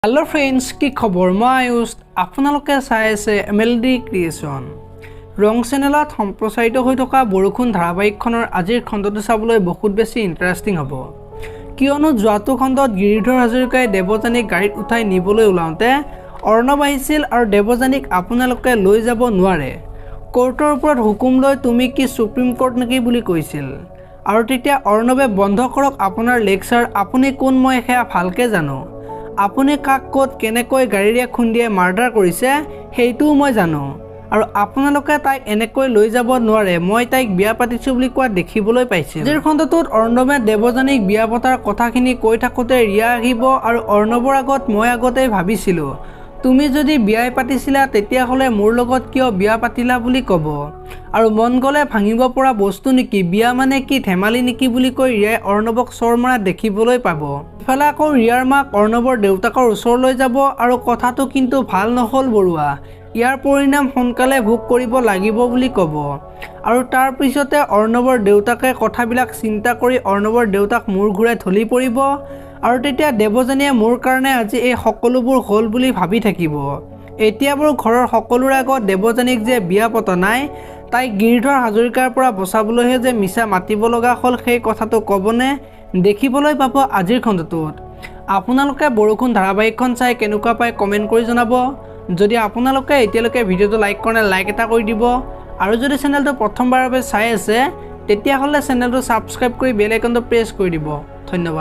Hello friends की खबर मैं आयुष आपनालोके चाই আছে এমএলডি ক্ৰিয়েশ্যন ৰং চেনেলত সম্প্ৰচাৰিত হৈ থকা বৰষুণ ধাৰাবাহিকখনৰ আজিৰ খণ্ডটো চাবলৈ বহুত বেছি ইন্টাৰেষ্টিং হ'ব কিয়নো যোৱাটো খণ্ডত গিৰিধৰ হাজৰিকাই দেৱযানীক গাড়ীত উঠাই নিবলৈ ওলাওঁতে অৰ্ণৱ আহিছিল আৰু দেৱযানীক আপোনালোকে লৈ যাব নোৱাৰে কোৰ্টৰ ওপৰত হুকুম লৈ তুমি কি সুপ্ৰিম কোৰ্ট নেকি বুলি কৈছিল আৰু তেতিয়া অৰ্ণৱে বন্ধ কৰক আপোনাৰ লেকচাৰ আপুনি কোন মই হেয়া ভালকে জানো আপুনি কাক ক'ত কেনেকৈ গাড়ীৰে খুন্দিয়ে মাৰ্ডাৰ কৰিছে হেইটোও মই জানো আৰু আপোনালোকে তাইক এনেকৈ লৈ যাব নোৱাৰে মই তাইক বিয়া পাতিছো বুলি কোৱা দেখিবলৈ পাইছিল আজিৰ খণ্ডটোত অৰ্ণৱে দেৱযানীক বিয়া পতাৰ কথাখিনি কৈ থাকোতে ৰিয়া আহিব আৰু অৰ্ণৱৰ আগত মই আগতেই ভাবিছিলো তুমি যদি বিয়াই পাতিছিলা তেতিয়া হলে মোৰ লগত কিয় বিয়া পাতিলা বুলি ক'ব আৰু মন গলে ভাঙিব পৰা বস্তু নেকি বিয়া মানে কি ধেমালি নেকি বুলি কৈ ৰিয়াই অৰ্ণৱক চৰ মাৰা দেখিবলৈ পাব ইফালে আকৌ ৰিয়াৰ মাক অৰ্ণৱৰ দেউতাকৰ ওচৰলৈ যাব আৰু কথাটো কিন্তু ভাল নহল বৰুৱা ইয়াৰ পৰিণাম সোনকালে ভোগ কৰিব লাগিব বুলি ক'ব আৰু তাৰ পিছতে অৰ্ণৱৰ দেউতাকে কথাবিলাক চিন্তা কৰি অৰ্ণৱৰ দেউতাক মূৰ ঘূৰাই ঢলি পৰিব আৰু তেতিয়া দেৱযানীয়ে মোৰ কাৰণে আজি এই সকলোবোৰ হল বুলি ভাবি থাকিব এতিয়াবোৰ ঘৰৰ সকলোৰে আগত দেৱযানীক যে বিয়া পতা নাই তাই গিৰিধৰ হাজৰিকাৰ পৰা বচাবলৈহে যে মিছা মাতিব লগা হল সেই কথাটো ক'বনে দেখিবলৈ পাব আজিৰ খণ্ডটোত আপোনালোকে বৰষুণ ধাৰাবাহিকখন চাই কেনেকুৱা পায় কমেন্ট কৰি জনাব যদি আপোনালোকে এতিয়ালৈকে ভিডিঅ'টো লাইক কৰা নাই লাইক এটা কৰি দিব আৰু যদি চেনেলটো প্ৰথমবাৰৰ বাবে চাই আছে তেতিয়া হলে চেনেলটো সাবস্ক্ৰাইব কৰি বেল আইকনটো প্ৰেছ কৰি দিব ধন্যবাদ।